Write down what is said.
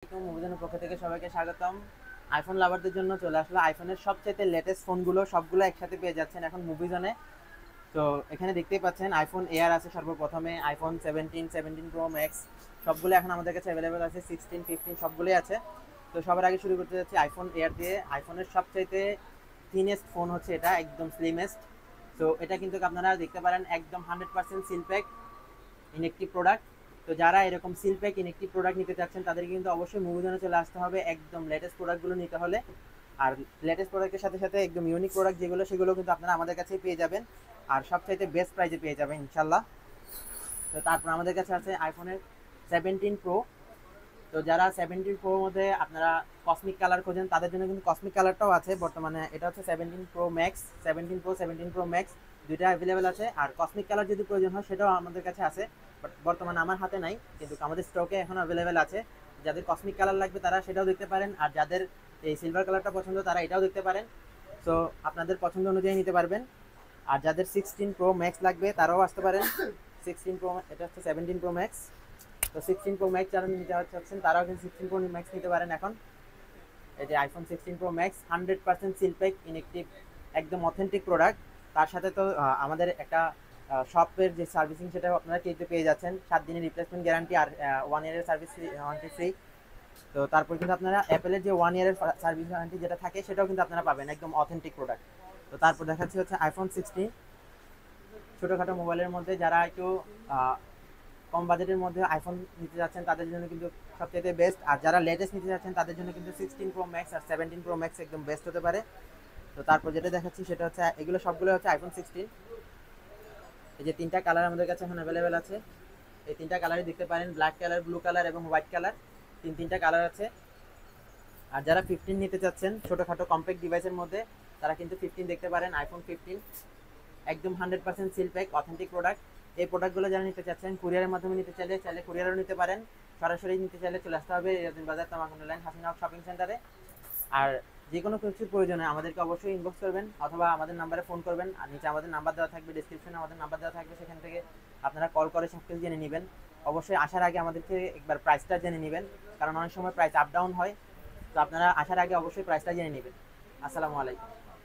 মুভিজনের পক্ষ থেকে সবাইকে স্বাগতম। আইফোন লাভারদের জন্য চলে আসলো আইফোনের সবচেয়ে লেটেস্ট ফোনগুলো, সবগুলো একসাথে পেয়ে যাচ্ছেন এখন মুভিজনে। তো এখানে দেখতেই পাচ্ছেন আইফোন এয়ার আছে সর্বপ্রথমে, আইফোন 17, 17 প্রো ম্যাক্স, সবগুলো এখন আমাদের কাছে অ্যাভেলেবেল আছে। 16, 15 সবগুলোই আছে। তো সবার আগে শুরু করতে যাচ্ছি আইফোন এয়ার দিয়ে। আইফোনের সবচাইতে থিনেস্ট ফোন হচ্ছে এটা, একদম স্লিমেস্ট। তো এটা কিন্তু আপনারা দেখতে পারেন একদম 100% সিলপ্যাক ইনেকটিভ প্রোডাক্ট। তো যারা এরকম সিলপ্যাক ইনেকটিভ প্রোডাক্ট নিতে চাচ্ছেন তাদেরকে কিন্তু অবশ্যই মুভিজনে চলে আসতে হবে একদম লেটেস্ট প্রোডাক্টগুলো নিতে হলে। আর লেটেস্ট প্রোডাক্টের সাথে সাথে একদম ইউনিক প্রোডাক্ট যেগুলো, সেগুলো কিন্তু আপনারা আমাদের কাছেই পেয়ে যাবেন, আর সবচাইতে বেস্ট প্রাইসে পেয়ে যাবেন ইনশাল্লাহ। তো তারপর আমাদের কাছে আছে আইফোনের 17 প্রো। তো যারা 17 প্রোর মধ্যে আপনারা কসমিক কালার খোঁজেন তাদের জন্য কিন্তু কসমিক কালারটাও আছে বর্তমানে। এটা হচ্ছে 17 pro max, 17 pro, 17 pro max, দুইটা অ্যাভেলেবেল আছে। আর কসমিক কালার যদি প্রয়োজন হয় সেটাও আমাদের কাছে আছে, বাট বর্তমানে আমার হাতে নাই, কিন্তু আমাদের স্টকে এখন অ্যাভেলেবেল আছে। যাদের কসমিক কালার লাগবে তারা সেটাও দেখতে পারেন, আর যাদের এই সিলভার কালারটা পছন্দ তারা এটাও দেখতে পারেন। তো আপনাদের পছন্দ অনুযায়ী নিতে পারবেন। আর যাদের 16 প্রো ম্যাক্স লাগবে তারাও আসতে পারেন। 16 প্রো, এটা হচ্ছে 17 প্রো ম্যাক্স। তো 16 প্রো ম্যাক্স যারা নিতে চাচ্ছেন তারাও কিন্তু 16 প্রো ম্যাক্স নিতে পারেন এখন। এই যে iPhone 16 pro max 100% seal pack inactive, একদম অথেন্টিক প্রোডাক্ট। তার সাথে তো আমাদের একটা শপের যে সার্ভিসিং সেটাও আপনারা কিনতে পেয়ে যাচ্ছেন, 7 দিনের রিপ্লেসমেন্ট গ্যারান্টি আর 1 ইয়ারের সার্ভিস ওয়ারেন্টি ফ্রি। তো তারপর কিন্তু আপনারা অ্যাপেলের যে 1 ইয়ারের সার্ভিস ওয়ারেন্টি যেটা থাকে সেটাও কিন্তু আপনারা পাবেন, একদম অথেন্টিক প্রোডাক্ট। তো তারপর দেখাচ্ছি হচ্ছে আইফোন 16 ছোটোখাটো মোবাইলের মধ্যে যারা একটু কম বাজেটের মধ্যে আইফোন নিতে যাচ্ছেন তাদের জন্য কিন্তু সবচেয়ে বেস্ট। আর যারা লেটেস্ট নিতে যাচ্ছেন তাদের জন্য কিন্তু 16 প্রো ম্যাক্স আর 17 প্রো ম্যাক্স একদম বেস্ট হতে পারে। তো তারপর যেটা দেখাচ্ছি সেটা হচ্ছে, এগুলো সবগুলো হচ্ছে আইফোন 16। এই যে তিনটা কালার আমাদের কাছে এখন অ্যাভেলেবেল আছে, এই তিনটা কালারই দেখতে পারেন, ব্ল্যাক কালার, ব্লু কালার এবং হোয়াইট কালার, তিনটা কালার আছে। আর যারা 15 নিতে চাচ্ছেন ছোটোখাটো কম্প্যাক্ট ডিভাইসের মধ্যে, তারা কিন্তু 15 দেখতে পারেন, আইফোন 15 একদম 100% সিলপ্যাক অথেন্টিক প্রোডাক্ট। এই প্রোডাক্টগুলো যারা নিতে চাচ্ছেন কুরিয়ারের মাধ্যমে নিতে চাইলে কুরিয়ারও নিতে পারেন, সরাসরি নিতে চাইলে চলে আসতে হবে ইয়াদিন বাজার তামাকুন্ডা লাইন হাসিনা শপিং সেন্টারে। আর যে কোনো কিছুর প্রয়োজনে আমাদেরকে অবশ্যই ইনবক্স করবেন অথবা আমাদের নাম্বারে ফোন করবেন, আর নিচে আমাদের নাম্বার দেওয়া থাকবে, ডিসক্রিপশনে আমাদের নাম্বার দেওয়া থাকবে, সেখান থেকে আপনারা কল করে সব কিছু জেনে নেবেন। অবশ্যই আসার আগে আমাদেরকে একবার প্রাইসটা জেনে নেবেন, কারণ অনেক সময় প্রাইস আপ ডাউন হয়। তো আপনারা আসার আগে অবশ্যই প্রাইসটা জেনে নেবেন। আসসালামু আলাইকুম।